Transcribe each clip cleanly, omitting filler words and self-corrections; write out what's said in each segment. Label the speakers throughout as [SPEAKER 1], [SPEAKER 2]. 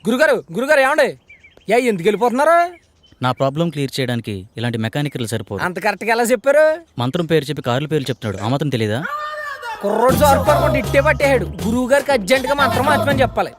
[SPEAKER 1] గురుగారు ఏమండి? ఎందుకు వెళ్ళిపోతున్నారు?
[SPEAKER 2] నా ప్రాబ్లం క్లియర్ చేయడానికి ఇలాంటి మెకానికల్ సరిపోదు.
[SPEAKER 1] అంత కరెక్ట్గా ఎలా చెప్పారు?
[SPEAKER 2] మంత్రం పేరు చెప్పి కార్ల పేర్లు చెప్తున్నాడు. ఆ మాత్రం తెలీదా?
[SPEAKER 1] కుర్రోడు జారుకోకుండా ఇట్టే పట్టేశాడు. గురువు గారికి అర్జెంటుగా మంత్రం మార్చమని చెప్పాలి.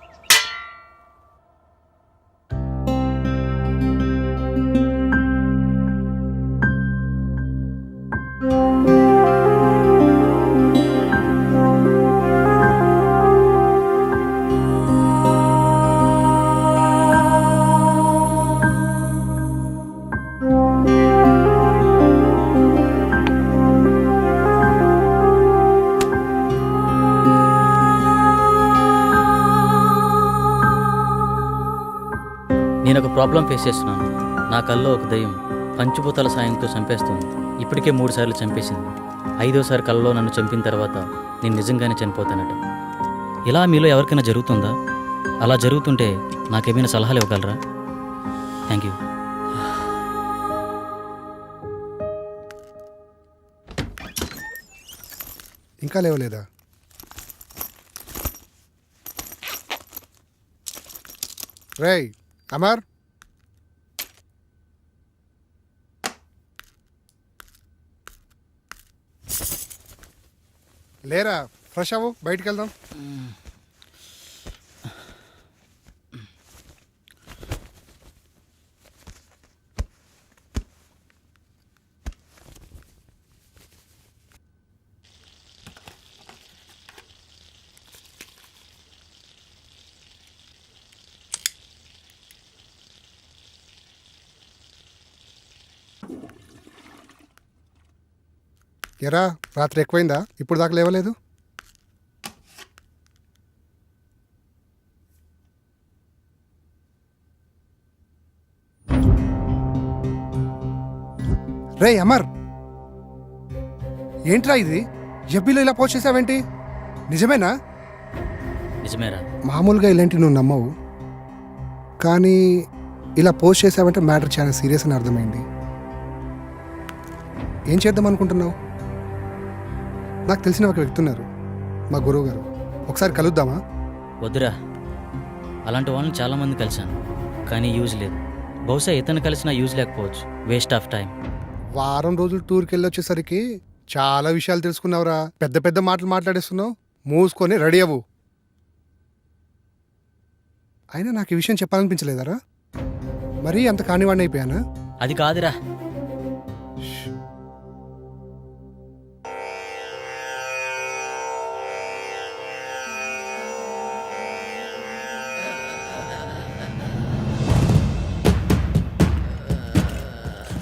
[SPEAKER 2] నేను ఒక ప్రాబ్లం ఫేస్ చేస్తున్నాను. నా కల్లో ఒక దయ్యం పంచభూతాల సాయంతో చంపేస్తుంది. ఇప్పటికే 3 సార్లు చంపేసింది. 5వసారి కల్లో నన్ను చంపిన తర్వాత నేను నిజంగానే చనిపోతానట. ఇలా మీలో ఎవరికైనా జరుగుతుందా? అలా జరుగుతుంటే నాకేమైనా సలహాలు ఇవ్వగలరా? Thank you.
[SPEAKER 3] ఇంకా లేవలేదా? రేయ్ అమర్, లేరా? ఫ్రెష్ అవ్వు, బయటికి వెళ్దాం. ఎరా, రాత్రి ఎక్కువైందా? ఇప్పుడు దాకా లేవలేదు? రే అమర్, ఏంట్రా ఇది? ఎబ్బీలో ఇలా పోస్ట్ చేసావేంటి? నిజమేనా?
[SPEAKER 2] నిజమేరా?
[SPEAKER 3] మామూలుగా ఇలాంటివి నువ్వు నమ్మవు, కానీ ఇలా పోస్ట్ చేసావంటే మ్యాటర్ చాలా సీరియస్ అని అర్థమైంది. ఏం చేద్దాం అనుకుంటున్నావు? నాకు తెలిసిన ఒక వ్యక్తి ఉన్నారు, మా గురువు గారు. ఒకసారి కలుద్దామా?
[SPEAKER 2] వద్దురా, అలాంటి వాళ్ళని చాలామంది కలిశాను, కానీ యూజ్ లేదు. బహుశా ఇతను కలిసినా యూజ్ లేకపోవచ్చు. Waste of time.
[SPEAKER 3] వారం రోజులు టూర్కి వెళ్ళి వచ్చేసరికి చాలా విషయాలు తెలుసుకున్నావురా. పెద్ద పెద్ద మాటలు మాట్లాడేస్తున్నావు. మూసుకొని రెడీ అవ్వు. అయినా నాకు ఈ విషయం చెప్పాలనిపించలేదారా? మరీ అంత కానివాడిని అయిపోయానా?
[SPEAKER 2] అది కాదురా.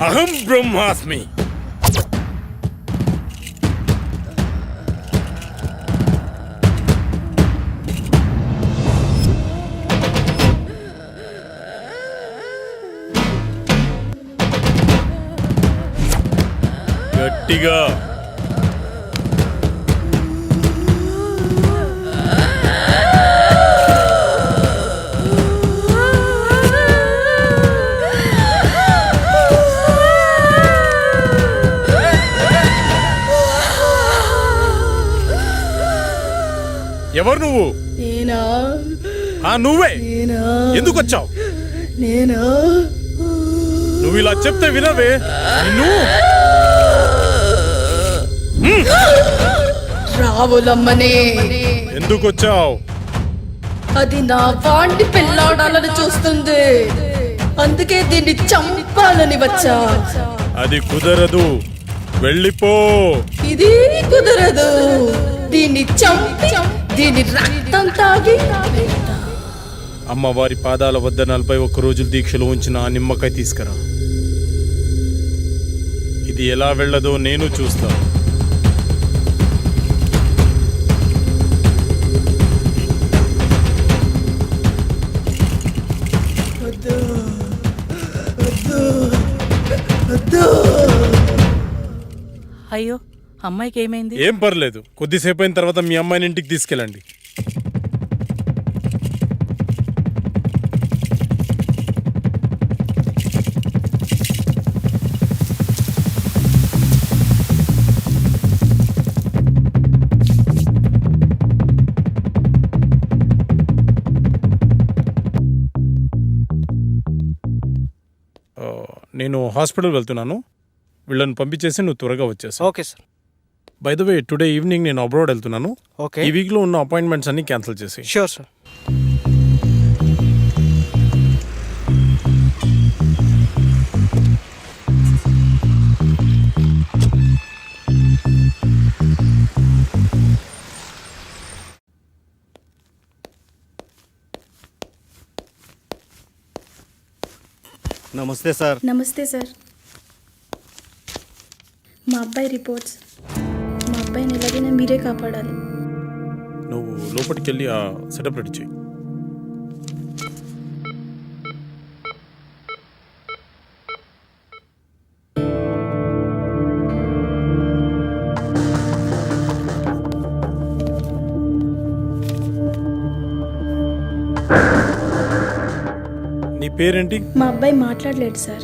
[SPEAKER 4] అహం బ్రహ్మాస్మి. గట్టిగా ఎవరు నువ్వు?
[SPEAKER 5] నేనా?
[SPEAKER 4] నువ్వే.
[SPEAKER 5] నేనా?
[SPEAKER 4] ఎందుకు వచ్చావు?
[SPEAKER 5] నేనా?
[SPEAKER 4] నువ్వు ఇలా చెప్తే వినవే.
[SPEAKER 5] రావులమ్మనే.
[SPEAKER 4] ఎందుకు వచ్చావు?
[SPEAKER 5] అది నా వాంటి పెళ్ళాడాలని చూస్తుంది, అందుకే దీన్ని చంపాలని వచ్చా.
[SPEAKER 4] అది కుదరదు, వెళ్ళిపో.
[SPEAKER 5] ఇది కుదరదు. దీన్ని చంపి దీని రక్తం తాగి
[SPEAKER 4] అమ్మవారి పాదాల వద్ద 41 రోజులు దీక్షలు ఉంచిన ఆ నిమ్మకాయ తీసుకురా. ఇది ఎలా వెళ్ళదో నేను చూస్తా.
[SPEAKER 2] అయ్యో, అమ్మాయికి ఏమైంది?
[SPEAKER 4] ఏం పర్లేదు, కొద్దిసేపు అయిన తర్వాత మీ అమ్మాయిని ఇంటికి తీసుకెళ్ళండి. నేను హాస్పిటల్ వెళ్తున్నాను, వీళ్ళని పంపించేసి నువ్వు త్వరగా వచ్చేసి.
[SPEAKER 6] Okay sir.
[SPEAKER 4] By the way, today evening నేను అబ్రాడ్ వెళ్తున్నాను.
[SPEAKER 6] ఓకే,
[SPEAKER 4] ఈ వీక్లో ఉన్న అపాయింట్మెంట్స్ అన్ని క్యాన్సిల్ చేసి.
[SPEAKER 6] Sure sir.
[SPEAKER 7] నమస్తే సార్.
[SPEAKER 8] నమస్తే సార్. మా అబ్బాయి రిపోర్ట్స్. మా అబ్బాయిని ఎలాగైనా మీరే కాపాడాలి.
[SPEAKER 4] నువ్వు లోపలికి వెళ్ళి ఆ సెటప్ రెడీ చేయి. నీ పేరేంటి?
[SPEAKER 8] మా అబ్బాయి మాట్లాడలేడు సార్.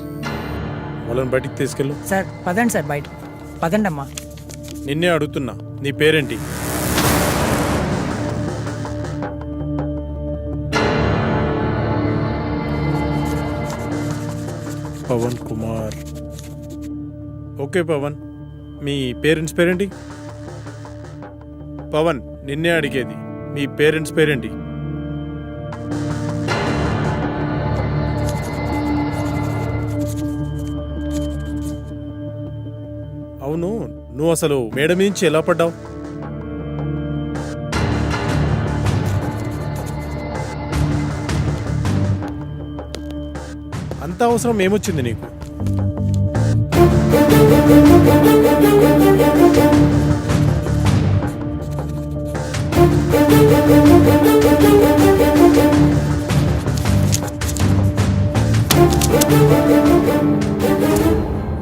[SPEAKER 4] వాళ్ళని బయటికి తీసుకెళ్ళు.
[SPEAKER 1] సార్ పదండి సార్, బయట పదండి అమ్మా.
[SPEAKER 4] నిన్నే అడుగుతున్నా, నీ పేరేంటి? పవన్ కుమార్. ఓకే పవన్, మీ పేరెంట్స్ పేరేంటి? పవన్, నిన్నే అడిగేది, మీ పేరెంట్స్ పేరేంటి? అవును, నువ్వు అసలు మేడ నుంచి ఎలా పడ్డావు? అంత అవసరం ఏమొచ్చింది నీకు?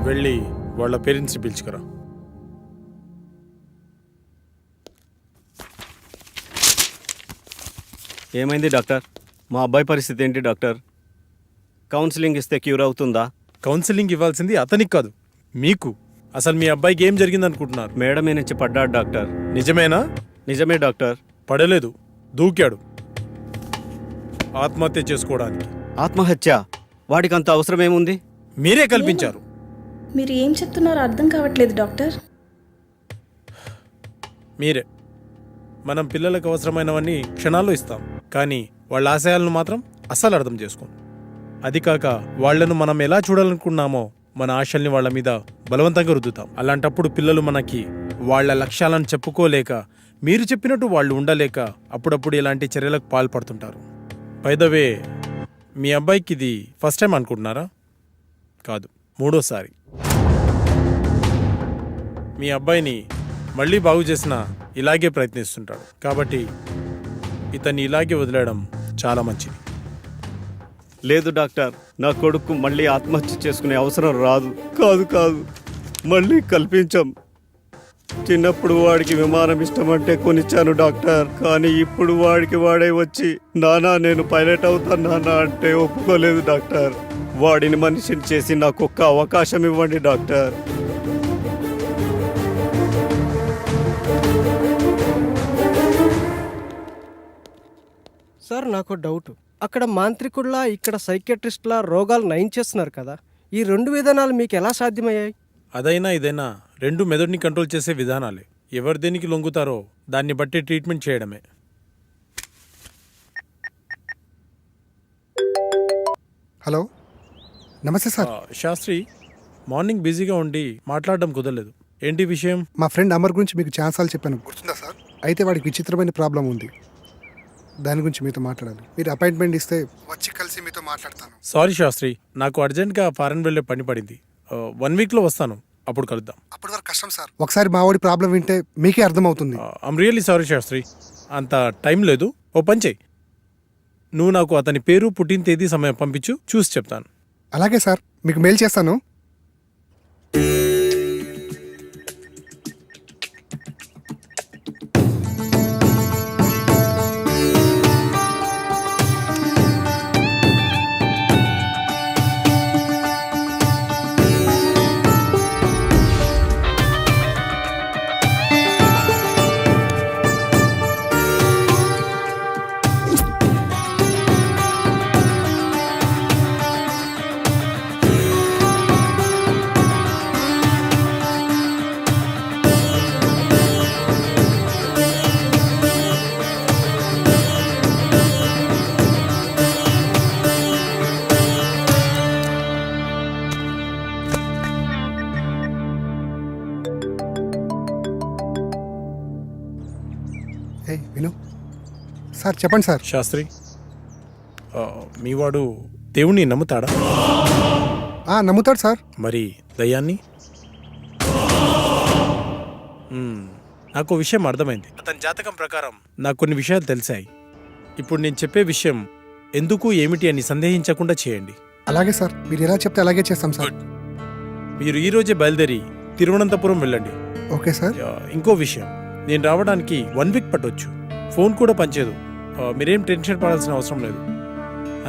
[SPEAKER 4] వెళ్ళి వాళ్ళ పేరెంట్స్ని పిలుచుకురా.
[SPEAKER 7] ఏమైంది డాక్టర్? మా అబ్బాయి పరిస్థితి ఏంటి డాక్టర్? కౌన్సిలింగ్ ఇస్తే క్యూర్ అవుతుందా?
[SPEAKER 4] కౌన్సిలింగ్ ఇవ్వాల్సింది అతనికి కాదు, మీకు. అసలు మీ అబ్బాయికి ఏం జరిగింది అనుకుంటున్నారు?
[SPEAKER 7] మేడ మీద నుంచి పడ్డాడు డాక్టర్.
[SPEAKER 4] నిజమేనా?
[SPEAKER 7] నిజమే డాక్టర్.
[SPEAKER 4] పడలేదు, దూకాడు ఆత్మహత్య చేసుకోవడానికి.
[SPEAKER 7] ఆత్మహత్య? వాడికి అంత అవసరం ఏముంది?
[SPEAKER 4] మీరే కల్పించారు.
[SPEAKER 8] మీరు ఏం చెప్తున్నారో అర్థం కావట్లేదు డాక్టర్.
[SPEAKER 4] మీరే. మనం పిల్లలకు అవసరమైనవన్నీ క్షణాల్లో ఇస్తాం, కానీ వాళ్ళ ఆశయాలను మాత్రం అస్సలు అర్థం చేసుకోం. అది కాక వాళ్లను మనం ఎలా చూడాలనుకున్నామో మన ఆశల్ని వాళ్ళ మీద బలవంతంగా రుద్దుతాం. అలాంటప్పుడు పిల్లలు మనకి వాళ్ళ లక్ష్యాలను చెప్పుకోలేక, మీరు చెప్పినట్టు వాళ్ళు ఉండలేక అప్పుడప్పుడు ఇలాంటి చర్యలకు పాల్పడుతుంటారు. బై ద వే, మీ అబ్బాయికి ఇది ఫస్ట్ టైం అనుకుంటున్నారా? కాదు, మూడోసారి. మీ అబ్బాయిని మళ్ళీ బాగు చేసినా ఇలాగే ప్రయత్నిస్తుంటాడు. కాబట్టి ఇతన్ని ఇలాగే వదిలేయడం చాలా మంచిది.
[SPEAKER 7] లేదు డాక్టర్, నా కొడుకు మళ్ళీ ఆత్మహత్య చేసుకునే అవసరం రాదు. కాదు కాదు, మళ్ళీ కల్పించాం. చిన్నప్పుడు వాడికి విమానం ఇష్టమంటే కొనిచ్చాను డాక్టర్. కానీ ఇప్పుడు వాడికి వాడే వచ్చి నానా నేను పైలట్ అవుతాను నానా అంటే ఒప్పుకోలేదు డాక్టర్. వాడిని మనిషిని చేసి నాకు ఒక్క అవకాశం ఇవ్వండి డాక్టర్.
[SPEAKER 6] సార్ నాకు డౌట్, అక్కడ మాంత్రికుల్లా ఇక్కడ సైకియాట్రిస్ట్లా రోగాలు నయం చేస్తున్నారు కదా, ఈ రెండు విధానాలు మీకు ఎలా సాధ్యమయ్యాయి?
[SPEAKER 4] అదైనా ఇదైనా రెండు మెదడుని కంట్రోల్ చేసే విధానాలే. ఎవరు దేనికి లొంగుతారో దాన్ని బట్టి ట్రీట్మెంట్ చేయడమే.
[SPEAKER 3] హలో, నమస్తే సార్.
[SPEAKER 4] శాస్త్రి, మార్నింగ్ బిజీగా ఉండి మాట్లాడడం కుదరలేదు. ఏంటి విషయం?
[SPEAKER 3] మా ఫ్రెండ్ అమర్ గురించి మీకు ఛాన్సాలు చెప్పాను, గుర్తుందా సార్? అయితే వాడికి విచిత్రమైన ప్రాబ్లం ఉంది, దాని గురించి మీతో మాట్లాడాలి. మీరు అపాయింట్మెంట్ ఇస్తే వచ్చి కలిసి మీతో మాట్లాడతాను.
[SPEAKER 4] సారీ శాస్త్రి, నాకు అర్జెంట్గా ఫారెన్ వెళ్ళే పని పడింది. 1 వీక్లో వస్తాను, అప్పుడు కలుద్దాం.
[SPEAKER 3] అప్పటి వరకు కష్టం సార్. ఒకసారి మా వాడి ప్రాబ్లం వింటే మీకే అర్థమవుతుంది.
[SPEAKER 4] ఐమ్ రియల్లీ సారీ శాస్త్రి, అంత టైం లేదు. ఓ పని చెయ్యి, నువ్వు నాకు అతని పేరు, పుట్టిన తేదీ, సమయం పంపించు, చూసి చెప్తాను.
[SPEAKER 3] అలాగే సార్, మీకు మెయిల్ చేస్తాను. హే విను సార్ చెప్పండి సార్.
[SPEAKER 4] శాస్త్రి, మీ వాడు దేవుణ్ణి నమ్ముతాడా?
[SPEAKER 3] నమ్ముతాడు సార్.
[SPEAKER 4] మరి దయ్యాన్ని? నాకు విషయం అర్థమైంది. అతని జాతకం ప్రకారం నాకు కొన్ని విషయాలు తెలిసాయి. ఇప్పుడు నేను చెప్పే విషయం ఎందుకు ఏమిటి అని సందేహించకుండా చేయండి.
[SPEAKER 3] అలాగే సార్, మీరు ఎలా చెప్తే అలాగే చేస్తాం సార్.
[SPEAKER 4] మీరు ఈ రోజే బయలుదేరి తిరువనంతపురం వెళ్ళండి.
[SPEAKER 3] Okay sir.
[SPEAKER 4] ఇంకో విషయం, నేను రావడానికి 1 వీక్ పట్టొచ్చు. ఫోన్ కూడా పనిచేయదు. మీరేం టెన్షన్ పడాల్సిన అవసరం లేదు.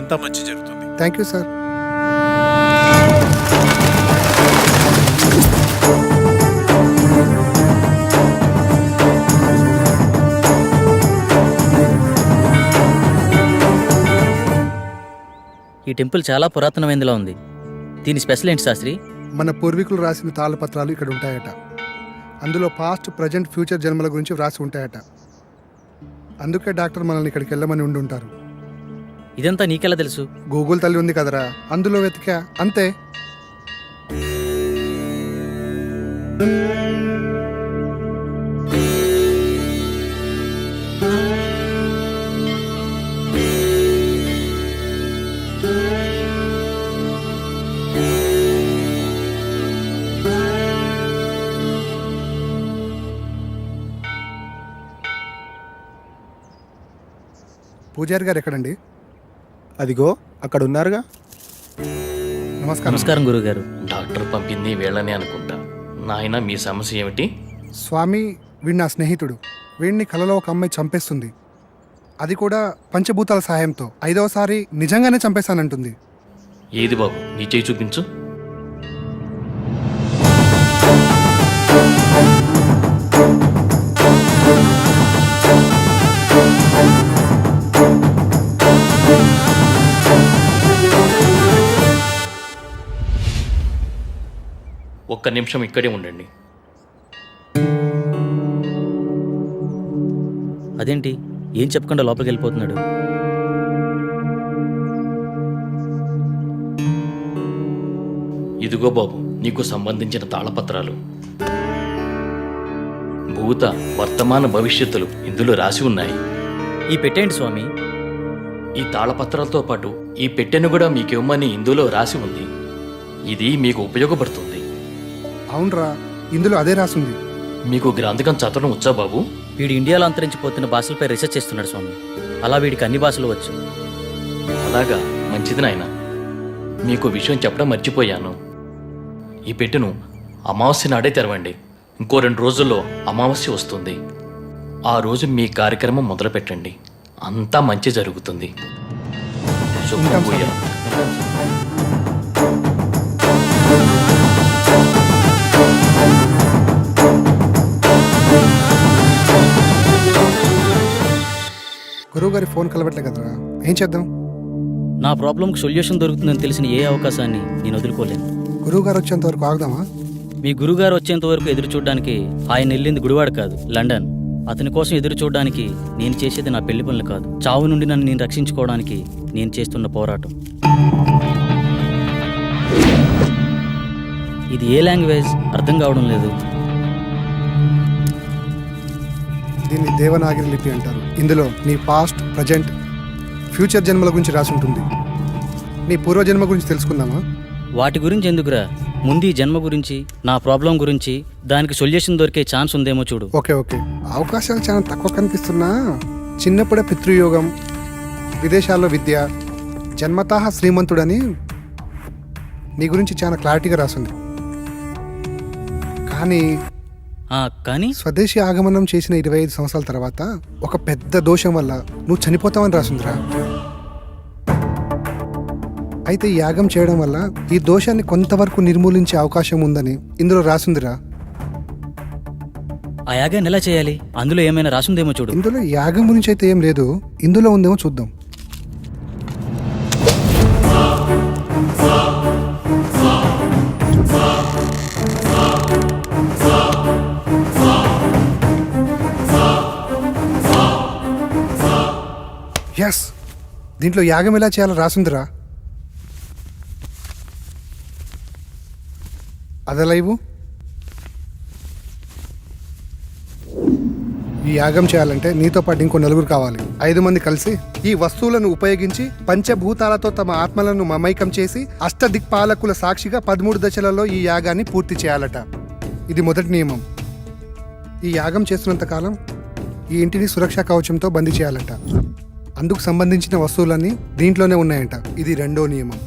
[SPEAKER 4] అంతా మంచి జరుగుతుంది.
[SPEAKER 3] Thank you sir.
[SPEAKER 2] ఈ టెంపుల్ చాలా పురాతనమైనదిలా ఉంది. దీని స్పెషల్ ఏంటి శాస్త్రి?
[SPEAKER 3] మన పూర్వీకులు రాసిన తాళపత్రాలు ఇక్కడ ఉంటాయట. అందులో పాస్ట్, ప్రజెంట్, ఫ్యూచర్ జన్మల గురించి వ్రాసి ఉంటాయట. అందుకే డాక్టర్ మనల్ని ఇక్కడికి వెళ్ళమని ఉండి ఉంటారు.
[SPEAKER 2] ఇదంతా నీకెలా తెలుసు?
[SPEAKER 3] గూగుల్ తల్లి ఉంది కదరా, అందులో వెతికా అంతే. పూజారి గారు ఎక్కడండి?
[SPEAKER 9] అదిగో అక్కడ ఉన్నారుగా.
[SPEAKER 3] నమస్కారం.
[SPEAKER 2] నమస్కారం గురుగారు.
[SPEAKER 10] డాక్టర్ పంపింది వీళ్ళని అనుకుంటా. నాయన, మీ సమస్య ఏమిటి?
[SPEAKER 3] స్వామి, వీడు నా స్నేహితుడు. వీడిని కలలో ఒక అమ్మాయి చంపేస్తుంది. అది కూడా పంచభూతాల సహాయంతో. 5వసారి నిజంగానే చంపేశానంటుంది.
[SPEAKER 10] ఏది బాబు, నీ చేయి చూపించు. ఒక్క నిమిషం ఇక్కడే ఉండండి.
[SPEAKER 2] అదేంటి ఏం చెప్పకుండా లోపలికి వెళ్ళిపోతున్నాడు?
[SPEAKER 10] ఇదిగో బాబు, నీకు సంబంధించిన తాళపత్రాలు. భూత, వర్తమాన, భవిష్యత్తులు ఇందులో రాసి ఉన్నాయి.
[SPEAKER 2] ఈ పెట్టేంటి స్వామి?
[SPEAKER 10] ఈ తాళపత్రాలతో పాటు ఈ పెట్టెను కూడా మీకు ఇవ్వమని ఇందులో రాసి ఉంది. ఇది మీకు ఉపయోగపడుతుంది.
[SPEAKER 3] అవునరా, ఇందులో అదే రాసుంది.
[SPEAKER 10] మీకు గ్రంథకం చదవడం వచ్చా బాబు?
[SPEAKER 2] వీడు ఇండియాలో అంతరించిపోతున్న భాషలపై రీసెర్చ్ చేస్తున్నాడు స్వామి. అలా వీడికి అన్ని భాషలు వచ్చు.
[SPEAKER 10] అలాగా, మంచిది నాయన. మీకు విషయం చెప్పడం మర్చిపోయాను. ఈ పెట్టెను అమావాస్య నాడే తెరవండి. ఇంకో 2 రోజుల్లో అమావాస్య వస్తుంది. ఆ రోజు మీ కార్యక్రమం మొదలు పెట్టండి. అంతా మంచి జరుగుతుంది. శుభం భూయా.
[SPEAKER 3] గురువు గారి ఫోన్ కలవట్లే కదరా, ఏం చేద్దాం?
[SPEAKER 2] నా ప్రాబ్లంకి సొల్యూషన్ దొరుకుతుందని తెలిసిన ఏ అవకాశాన్ని నేను వదులుకోలేను.
[SPEAKER 3] గురువు గారు వచ్చేంత వరకు ఆగుదామా?
[SPEAKER 2] మీ గురుగారు వచ్చేంత వరకు ఎదురు చూడడానికి ఆయన వెళ్ళింది గుడివాడ కాదు, లండన్. అతని కోసం ఎదురు చూడడానికి నేను చేసేది నా పెళ్లి పనులు కాదు. చావు నుండి నన్ను నేను రక్షించుకోవడానికి నేను చేస్తున్న పోరాటం. ఇది ఏ లాంగ్వేజ్ అర్థం కావడం లేదు.
[SPEAKER 3] దీన్ని దేవనాగిరి లిపి అంటారు. ఇందులో నీ పాస్ట్, ప్రజెంట్, ఫ్యూచర్ జన్మల గురించి రాసి ఉంటుంది. నీ పూర్వజన్మ గురించి తెలుసుకుందామా?
[SPEAKER 2] వాటి గురించి ఎందుకురా, ముందు ఈ జన్మ గురించి, నా ప్రాబ్లం గురించి, దానికి సొల్యూషన్ దొరికే ఛాన్స్ ఉందేమో చూడు.
[SPEAKER 3] ఓకే ఓకే, అవకాశాలు చాలా తక్కువ కనిపిస్తున్నా చిన్నప్పుడే పితృయోగం, విదేశాల్లో విద్య, జన్మతః శ్రీమంతుడని నీ గురించి చాలా క్లారిటీగా రాసింది. కానీ స్వదేశీ ఆగమనం చేసిన 25 సంవత్సరాల తర్వాత ఒక పెద్ద దోషం వల్ల నువ్వు చనిపోతావని రాసిందిరా. అయితే ఈ యాగం చేయడం వల్ల ఈ దోషాన్ని కొంతవరకు నిర్మూలించే అవకాశం ఉందని ఇందులో రాసిందిరా.
[SPEAKER 2] ఆ యాగాన్ని ఎలా చేయాలి? అందులో ఏమైనా రాసిందేమో చూడు.
[SPEAKER 3] ఇందులో యాగం గురించి అయితే ఏం లేదు, ఇందులో ఉందేమో చూద్దాం. ఎస్, దీంట్లో యాగం ఎలా చేయాలో రాసిందిరా. అదే లైవ్. ఈ యాగం చేయాలంటే నీతో పాటు ఇంకో నలుగురు కావాలి. 5 మంది కలిసి ఈ వస్తువులను ఉపయోగించి పంచభూతాలతో తమ ఆత్మలను మమైకం చేసి అష్టదిక్పాలకుల సాక్షిగా 13 దశలలో ఈ యాగాన్ని పూర్తి చేయాలట. ఇది మొదటి నియమం. ఈ యాగం చేస్తున్నంత కాలం ఈ ఇంటిని సురక్షా కవచంతో బందీ చేయాలట. అందుకు సంబంధించిన వస్తువులన్నీ దీంట్లోనే ఉన్నాయంట. ఇది రెండో నియమం.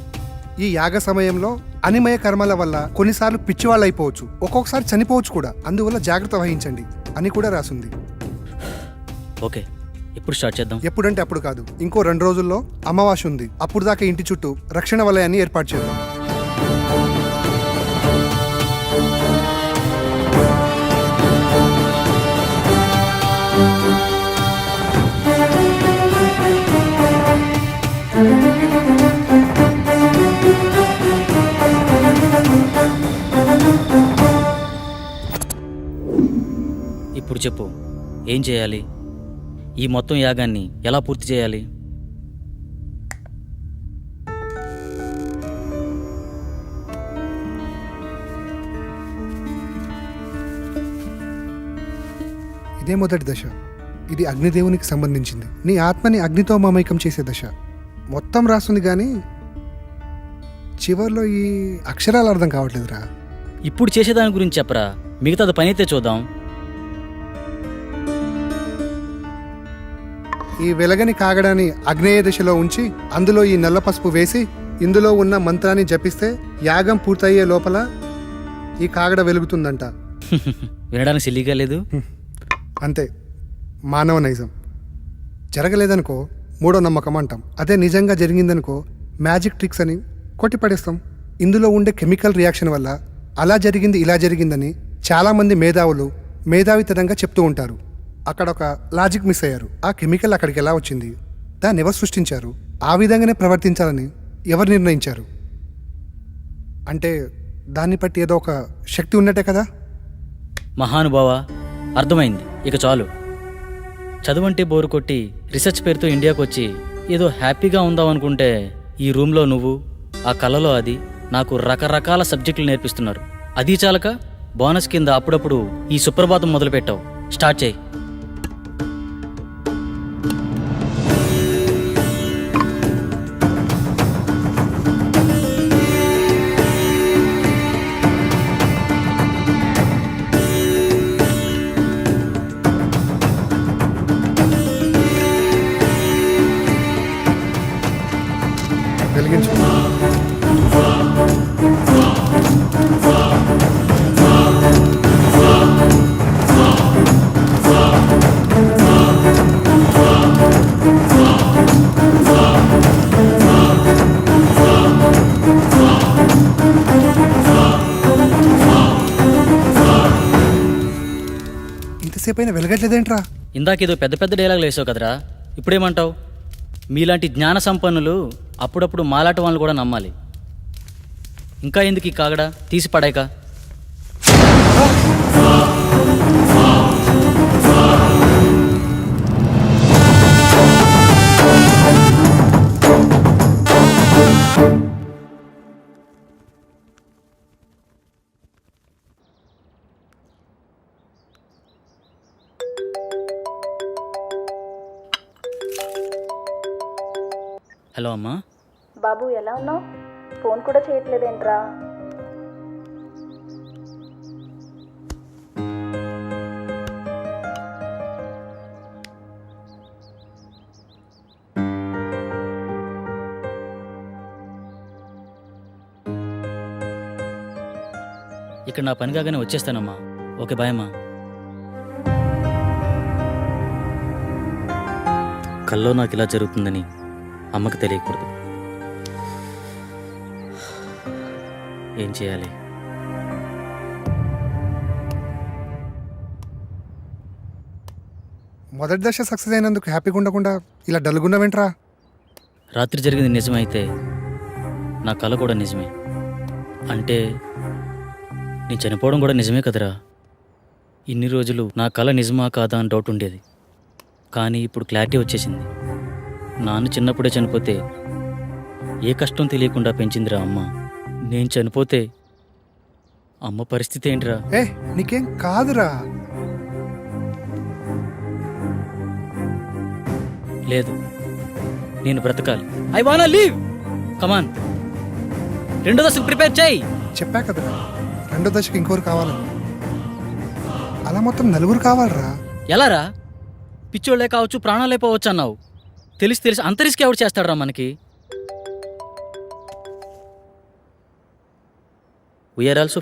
[SPEAKER 3] ఈ యాగ సమయంలో అనిమయ కర్మల వల్ల కొన్నిసార్లు పిచ్చివాళ్ళు అయిపోవచ్చు, ఒక్కొక్కసారి చనిపోవచ్చు కూడా. అందువల్ల జాగ్రత్త వహించండి అని కూడా రాసుంది.
[SPEAKER 2] ఓకే, ఎప్పుడు స్టార్ట్ చేద్దాం?
[SPEAKER 3] ఎప్పుడంటే అప్పుడు కాదు, ఇంకో 2 రోజుల్లో అమావాస్య ఉంది. అప్పుడు దాకా ఇంటి చుట్టూ రక్షణ వలయాన్ని ఏర్పాటు చేద్దాం.
[SPEAKER 2] ఇప్పుడు చెప్పు, ఏం చేయాలి? ఈ మొత్తం యాగాన్ని ఎలా పూర్తి చేయాలి?
[SPEAKER 3] ఇదే మొదటి దశ. ఇది అగ్నిదేవునికి సంబంధించింది. నీ ఆత్మని అగ్నితో మమైకం చేసే దశ. మొత్తం రాస్తుంది కానీ చివర్లో ఈ అక్షరాలు అర్థం కావట్లేదురా.
[SPEAKER 2] ఇప్పుడు చేసేదాని గురించి చెప్పరా, మిగతాది పని అయితే చూద్దాం.
[SPEAKER 3] ఈ వెలగని కాగడాన్ని అగ్నేయ దిశలో ఉంచి అందులో ఈ నల్ల పసుపు వేసి ఇందులో ఉన్న మంత్రాన్ని జపిస్తే యాగం పూర్తయ్యే లోపల ఈ కాగడ వెలుగుతుందంట.
[SPEAKER 2] వినడానికి సిల్లిగా లేదు.
[SPEAKER 3] అంతే, మానవ నైజం. జరగలేదనుకో మూడో నమ్మకం అంటాం. అదే నిజంగా జరిగిందనుకో మ్యాజిక్ ట్రిక్స్ అని కొట్టిపడేస్తాం. ఇందులో ఉండే కెమికల్ రియాక్షన్ వల్ల అలా జరిగింది ఇలా జరిగిందని చాలామంది మేధావులు మేధావితనంగా చెప్తూ ఉంటారు. అక్కడ ఒక లాజిక్ మిస్ అయ్యారు. ఆ కెమికల్ అక్కడికి ఎలా వచ్చింది, దాన్ని ఎవరు సృష్టించారు, ఆ విధంగానే ప్రవర్తించాలని ఎవరు నిర్ణయించారు? అంటే దాన్ని బట్టి ఏదో ఒక శక్తి ఉన్నట్టే కదా.
[SPEAKER 2] మహానుభావ, అర్థమైంది. ఇక చాలు. చదువంటే బోరు కొట్టి రీసెర్చ్ పేరుతో ఇండియాకు వచ్చి ఏదో హ్యాపీగా ఉందాం అనుకుంటే ఈ రూమ్లో నువ్వు, ఆ కళలో అది నాకు రకరకాల సబ్జెక్టులు నేర్పిస్తున్నారు. అది చాలక బోనస్ కింద అప్పుడప్పుడు ఈ సుప్రభాతం మొదలుపెట్టావు. స్టార్ట్ చేయి.
[SPEAKER 3] వెలిగించు. ఇంతసేపు అయినా వెలగట్లేదేంట్రా?
[SPEAKER 2] ఇందాకేదో పెద్ద పెద్ద డైలాగులు వేసావు కదరా, ఇప్పుడేమంటావు? మీలాంటి జ్ఞాన సంపన్నులు అప్పుడప్పుడు మాలాట వాళ్ళని కూడా నమ్మాలి. ఇంకా ఎందుకు ఈ కాగడా, తీసి పడాయిక. హలో అమ్మా.
[SPEAKER 8] బాబు ఎలా ఉన్నావు? ఫోన్ కూడా చేయట్లేదేంట్రా?
[SPEAKER 2] ఇక్కడ నా పని కాగానే వచ్చేస్తానమ్మా. ఓకే, బాయ్ అమ్మా. కల్లో నాకు ఇలా జరుగుతుందని అమ్మకి తెలియకూడదు. ఏం చేయాలి?
[SPEAKER 3] మొదటి దశ సక్సెస్ అయినందుకు హ్యాపీగా ఉండకుండా ఇలా డల్గున్నావేంట్రా?
[SPEAKER 2] రాత్రి జరిగింది నిజమైతే నా కళ కూడా నిజమే. అంటే నేను చనిపోవడం కూడా నిజమే కదరా. ఇన్ని రోజులు నా కళ నిజమా కాదా అని డౌట్ ఉండేది. కానీ ఇప్పుడు క్లారిటీ వచ్చేసింది. నాన్న చిన్నప్పుడే చనిపోతే ఏ కష్టం తెలియకుండా పెంచిందిరా అమ్మ. నేను చనిపోతే అమ్మ పరిస్థితి ఏంటిరా?
[SPEAKER 3] నీకేం కాదురా.
[SPEAKER 2] లేదు, నేను బ్రతకాలి. ఐ వానా లీవ్. కమాన్, రెండో దశకు ప్రిపేర్ చేయి.
[SPEAKER 3] చెప్పా కదరా, రెండో దశకి ఇంకోరు కావాలని. అలా మొత్తం నలుగురు కావాలరా.
[SPEAKER 2] ఎలారా? పిచ్చోళ్లే కావచ్చు, ప్రాణాలే పోవచ్చు అన్నావు. తెలిసి అంత రిస్క్ ఎవరు చేస్తాడరా మనకి? We are also